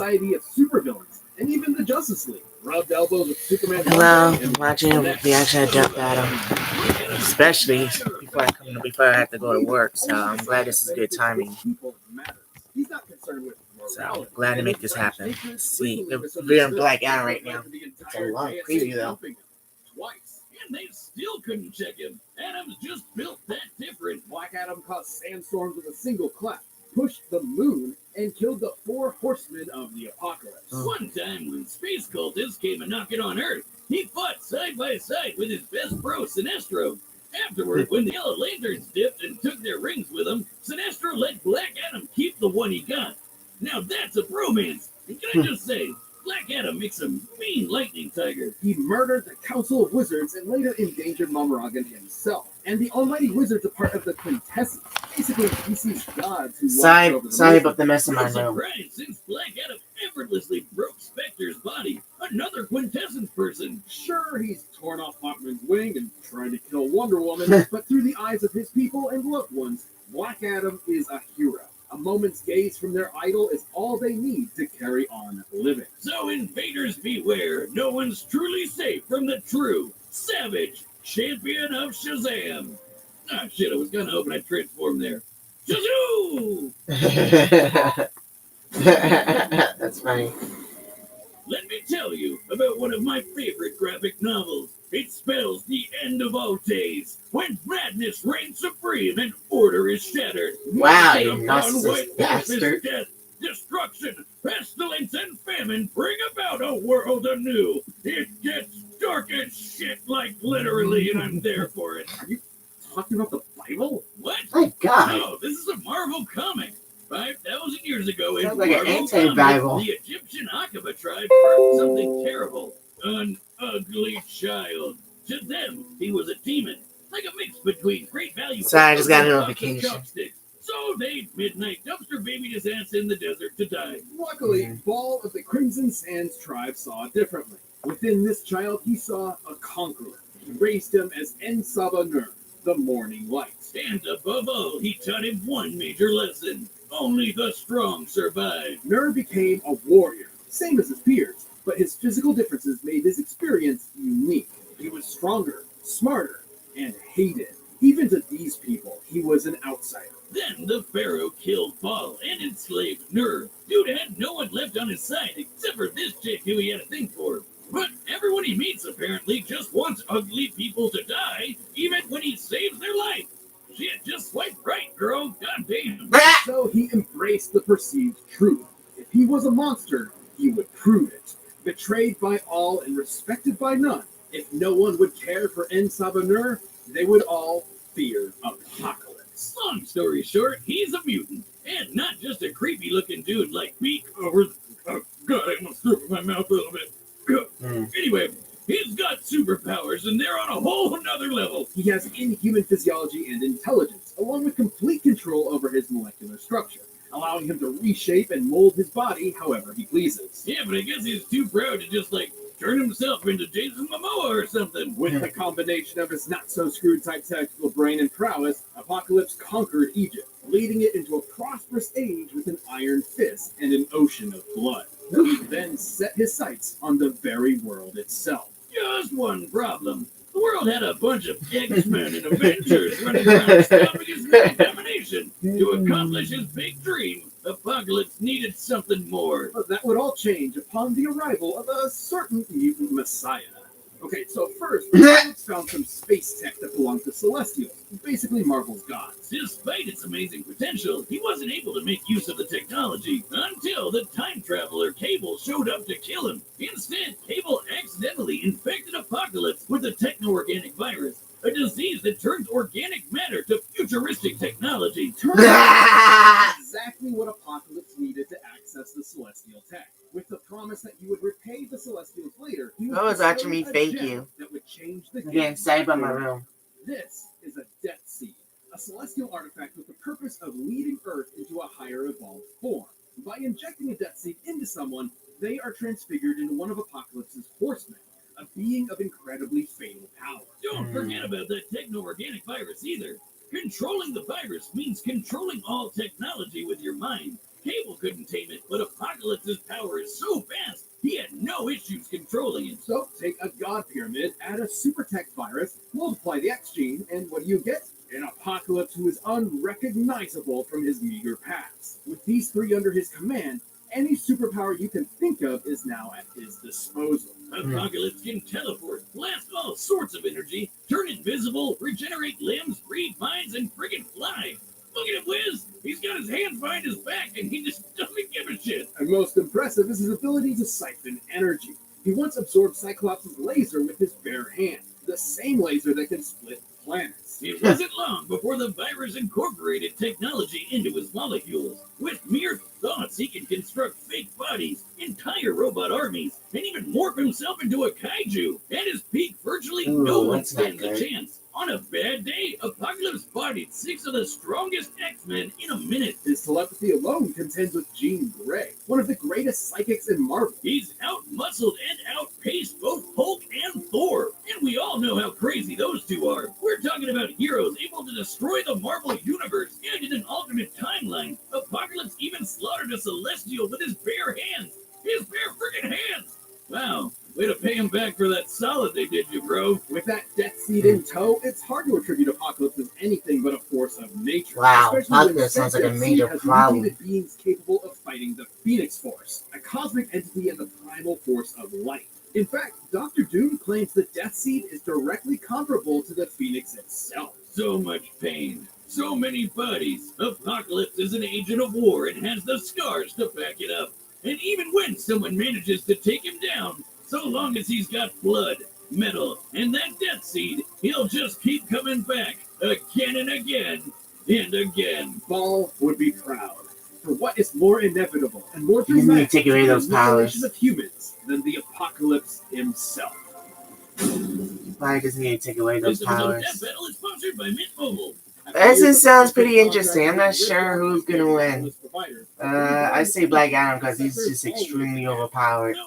society of supervillains, and even the Justice League rubbed elbows with Superman. Hello, I'm watching the reaction of Death Battle, especially before I have to go to work. So I'm glad this is good timing. So I'm glad to make this happen. See, we're in Black Adam right now. It's a long preview though. Twice, and they still couldn't check him. Adam's just built that different. Black Adam caused sandstorms with a single clap, pushed the moon, and killed the 4 horsemen of the apocalypse. One time when space cultists came a knocking on Earth, he fought side by side with his best bro, Sinestro. Afterward, when the Yellow Lanterns dipped and took their rings with them, Sinestro let Black Adam keep the one he got. Now that's a bromance. And can I just say, Black Adam makes a mean lightning tiger. He murdered the Council of Wizards and later endangered Momorgan himself. And the Almighty Wizards are part of the Quintessence, basically DC's gods who Sorry about the mess in my room. Surprise, since Black Adam effortlessly broke Spectre's body, another Quintessence person. Sure, he's torn off Hawkman's wing and tried to kill Wonder Woman, but through the eyes of his people and loved ones, Black Adam is a hero. A moment's gaze from their idol is all they need to carry on living. So invaders beware, no one's truly safe from the true, savage champion of Shazam. Ah, shit, I was gonna hoping I'd transform there. Shazoo! That's funny. Let me tell you about one of my favorite graphic novels. It spells the end of all days, when madness reigns supreme and order is shattered. Wow, you narcissist bastard. Death, destruction, pestilence, and famine bring about a world anew. It gets dark as shit, like literally, and I'm there for it. Are you talking about the Bible? What? My God. No, this is a Marvel comic. 5,000 years ago, in Sounds like an Marvel anti-Bible. comics, the Egyptian Aqaba tribe birthed something terrible. An ugly child. To them, he was a demon, like a mix between great value. Sorry, I just got a and notification. chopsticks. So they midnight dumpster babied his ass in the desert to die. Luckily, Ball of the Crimson Sands tribe saw it differently. Within this child, he saw a conqueror. He raised him as En-Sabah-Nur, the morning light. And above all, he taught him one major lesson. Only the strong survive. Nur became a warrior, same as his peers, but his physical differences made his experience unique. He was stronger, smarter, and hated. Even to these people, he was an outsider. Then the Pharaoh killed Baal and enslaved Nur. Dude had no one left on his side except for this chick who he had a thing for. But everyone he meets apparently just wants ugly people to die, even when he saves their life. Shit, just swipe right, girl. God damn. So he embraced the perceived truth. If he was a monster, he would prove it. Betrayed by all and respected by none, if no one would care for En-Sabah-Nur, they would all fear Apocalypse. Long story short, he's a mutant, and not just a creepy-looking dude like me over the... Oh, God, I almost threw up in my mouth a little bit. Anyway, he's got superpowers, and they're on a whole nother level. He has inhuman physiology and intelligence, along with complete control over his molecular structure, allowing him to reshape and mold his body however he pleases. Yeah, but I guess he's too proud to just, turn himself into Jason Momoa or something. With the combination of his not-so-screwed type tactical brain and prowess, Apocalypse conquered Egypt, leading it into a prosperous age with an iron fist and an ocean of blood. He then set his sights on the very world itself. Just one problem. The world had a bunch of X-Men and Avengers running around stopping his domination. To accomplish his big dream, Apocalypse needed something more. But that would all change upon the arrival of a certain mutant messiah. Okay, so first, Apocalypse found some space tech that belonged to Celestials, basically Marvel's gods. Despite its amazing potential, he wasn't able to make use of the technology until the time traveler Cable showed up to kill him. Instead, Cable accidentally infected Apocalypse with a techno-organic virus, a disease that turns organic matter to futuristic technology. Turns out exactly what Apocalypse needed to access the Celestial tech. With the promise that he would repay the Celestials later, he was watching me fake you. That would change the game. Again, excited by my room. This is a Death Seed, a celestial artifact with the purpose of leading Earth into a higher evolved form. By injecting a Death Seed into someone, they are transfigured into one of Apocalypse's horsemen, a being of incredibly fatal power. Don't forget about that techno-organic virus either. Controlling the virus means controlling all technology with your mind. Cable couldn't tame it, but Apocalypse Apocalypse's power is so vast, he had no issues controlling it. So take a god pyramid, add a super tech virus, multiply the X gene, and what do you get? An Apocalypse who is unrecognizable from his meager past. With these three under his command, any superpower you can think of is now at his disposal. Apocalypse can teleport, blast all sorts of energy, turn invisible, regenerate limbs, read minds, and friggin' fly. Look at him whiz! He's got his hands behind his back and he just doesn't give a shit. And most impressive is his ability to siphon energy. He once absorbed Cyclops' laser with his bare hand, the same laser that can split planets. It wasn't long before the virus incorporated technology into his molecules. With mere thoughts, he can construct fake bodies, entire robot armies, and even morph himself into a kaiju. At his peak, virtually no one stands a chance. On a bad day, Apocalypse bodied 6 of the strongest X-Men in a minute. His telepathy alone contends with Jean Grey, one of the greatest psychics in Marvel. He's out-muscled and outpaced both Hulk and Thor. And we all know how crazy those two are. We're talking about heroes able to destroy the Marvel Universe. And in an alternate timeline, Apocalypse even slaughtered a Celestial with his bare hands. His bare freaking hands! Wow. Way to pay him back for that solid they did you, bro. With that Death Seed in tow, it's hard to attribute Apocalypse as anything but a force of nature. Wow, Apocalypse sounds like a major problem. Beings capable of fighting the Phoenix Force, a cosmic entity and the primal force of light. In fact, Dr. Doom claims the Death Seed is directly comparable to the Phoenix itself. So much pain. So many bodies. Apocalypse is an agent of war and has the scars to back it up. And even when someone manages to take him down, so long as he's got blood, metal, and that Death Seed, he'll just keep coming back again and again and again. Ball would be proud. For what is more inevitable and more dramatic take away those powers of humans than the Apocalypse himself? Why does he need to take away those powers? Death Battle is sponsored by Mint Mobile. This sounds pretty interesting. I'm not sure who's gonna win. I say Black Adam because he's just extremely overpowered.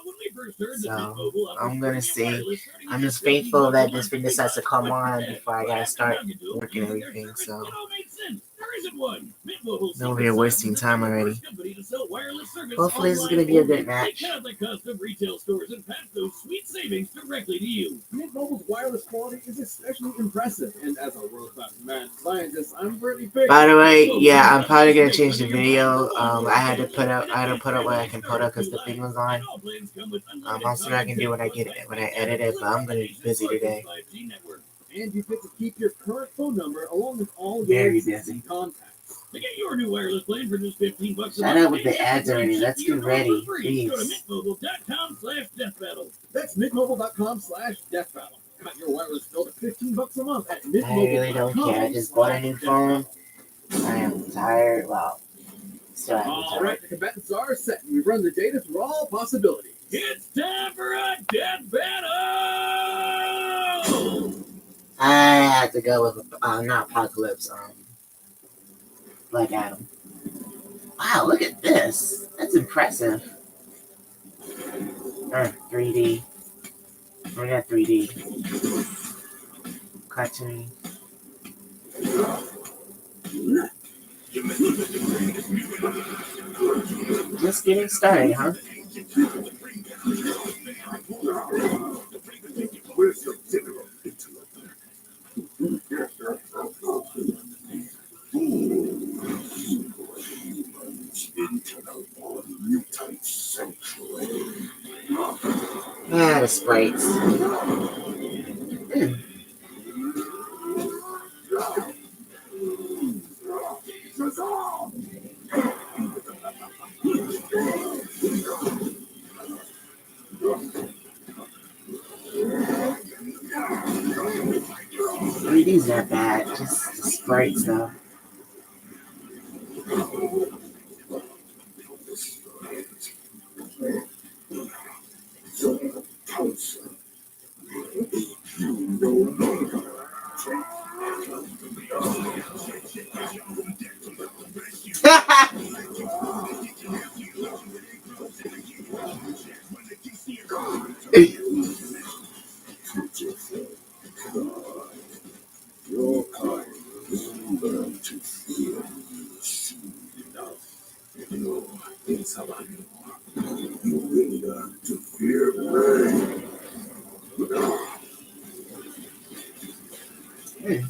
So I'm gonna see. I'm just faithful that this thing decides to come on before I gotta start working everything. So no, we're wasting time already. Hopefully this is gonna be a good match. Mint Mobile's wireless quality is especially impressive, and as a world-class mad scientist, I'm pretty big. By the way, yeah, I'm probably gonna change the video. I had to put up what I can put up because the thing was on. I'll see what I can do when I edit it, but I'm gonna be busy today. And you get to keep your current phone number along with all your existing contacts. To get your new wireless plan for just $15 a month. Shut up with the ads already. Let's get ready, please. Go to mintmobile.com/deathbattle. That's mintmobile.com/deathbattle. Cut your wireless bill to $15 a month at mintmobile.com. I really don't care. I just bought a new phone. I am tired. Well, still am tired. Alright, the combatants are set, and we've run the data through all possibilities. It's time for a death battle! I have to go with not Apocalypse, Black Adam. Wow, look at this. That's impressive. 3D. We got 3D. Cartoon. Just getting started, huh? Ah, the sprites. These not bad, just the sprites though. Your kind will learn to fear me soon enough. No, it's to fear me.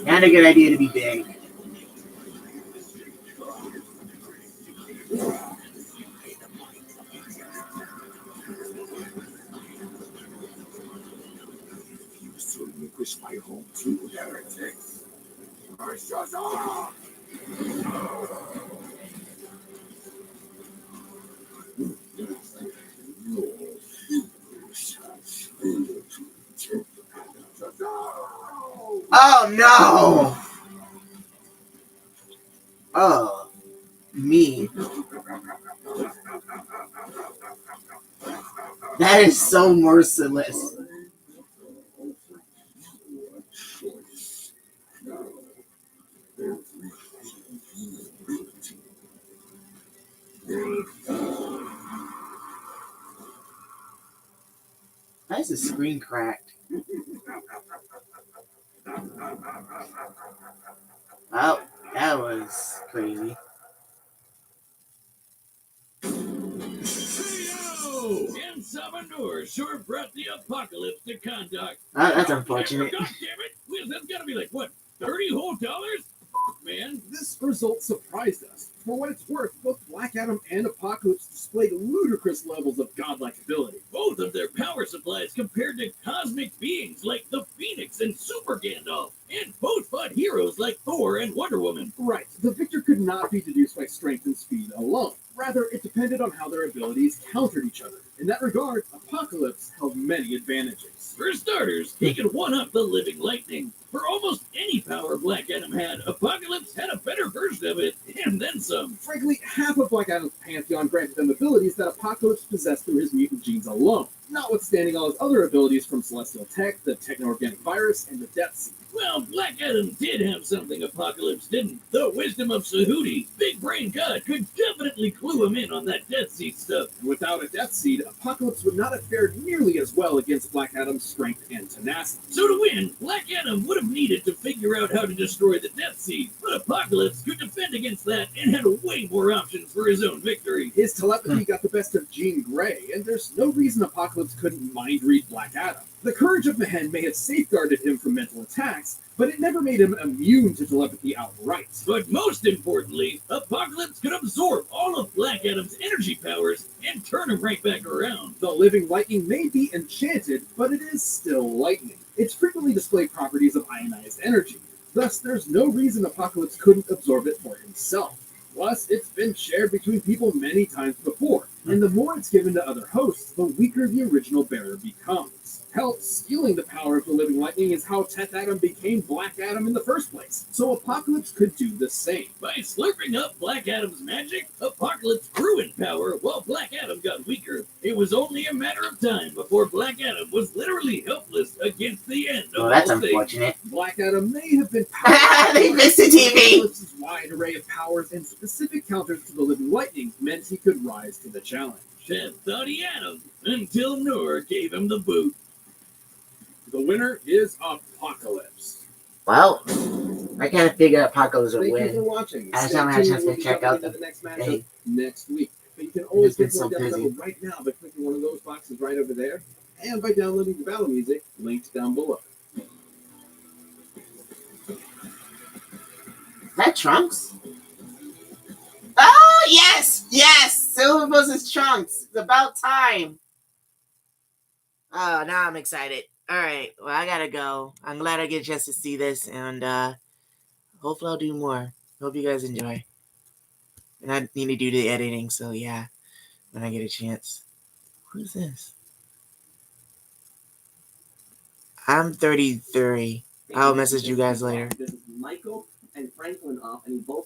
Not a good idea to be big. Relinquish my home to heretics. Oh no! Oh, me. That is so merciless. Why is the screen cracked? Oh, that was crazy. And Salvador sure brought the apocalypse to conduct. Oh, that's unfortunate. God damn it! That's gotta be like, what, $30 whole? Man, this result surprised us. For what it's worth, both Black Adam and Apocalypse displayed ludicrous levels of godlike ability. Both of their power supplies compared to cosmic beings like the Phoenix and Super Gandalf, and both fought heroes like Thor and Wonder Woman. Right, the victor could not be deduced by strength and speed alone. Rather, it depended on how their abilities countered each other. In that regard, Apocalypse held many advantages. For starters, he could one-up the living lightning. For almost any power Black Adam had, Apocalypse had a better version of it, and then some. Frankly, half of Black Adam's pantheon granted him abilities that Apocalypse possessed through his mutant genes alone, notwithstanding all his other abilities from Celestial Tech, the Techno-Organic Virus, and the Death Seed. Well, Black Adam did have something Apocalypse didn't. The wisdom of Sahuti, Big Brain God, could definitely clue him in on that Death Seed stuff. Without a Death Seed, Apocalypse would not have fared nearly as well against Black Adam's strength and tenacity. So to win, Black Adam would have needed to figure out how to destroy the Death Seed, but Apocalypse could defend against that and had way more options for his own victory. His telepathy got the best of Jean Grey, and there's no reason Apocalypse couldn't mind read Black Adam. The courage of Mehen may have safeguarded him from mental attacks, but it never made him immune to telepathy outright. But most importantly, Apocalypse could absorb all of Black Adam's energy powers and turn him right back around. The living lightning may be enchanted, but it is still lightning. It's frequently displayed properties of ionized energy. Thus, there's no reason Apocalypse couldn't absorb it for himself. Plus, it's been shared between people many times before, and the more it's given to other hosts, the weaker the original bearer becomes. Hell, stealing the power of the living lightning is how Teth Adam became Black Adam in the first place, so Apocalypse could do the same. By slurping up Black Adam's magic, Apocalypse grew in power while Black Adam got weaker. It was only a matter of time before Black Adam was literally helpless against the end of Oh, that's all things. unfortunate. Black Adam may have been powerful. They missed the TV! Apocalypse's wide array of powers and specific counters to the living lightning meant he could rise to the challenge. Chad thought he had him, until Noor gave him the boot. The winner is Apocalypse. Well, I kind of figured Apocalypse would Thank you for win. watching. I just Stay haven't had a tuned. chance We'll to be check jumping out into the the next matchup thing. next week. But you can always been get more so depth busy. level right now by clicking one of those boxes right over there, and by downloading the battle music linked down below. Is that Trunks? Oh, yes! Yes! Silver versus Trunks. It's about time. Oh, now I'm excited. Alright, well, I gotta go. I'm glad I get a chance to see this, and hopefully I'll do more. Hope you guys enjoy. And I need to do the editing, so yeah, when I get a chance. Who's this? I'm 33. I'll message you guys later. This is Michael and Franklin off, and both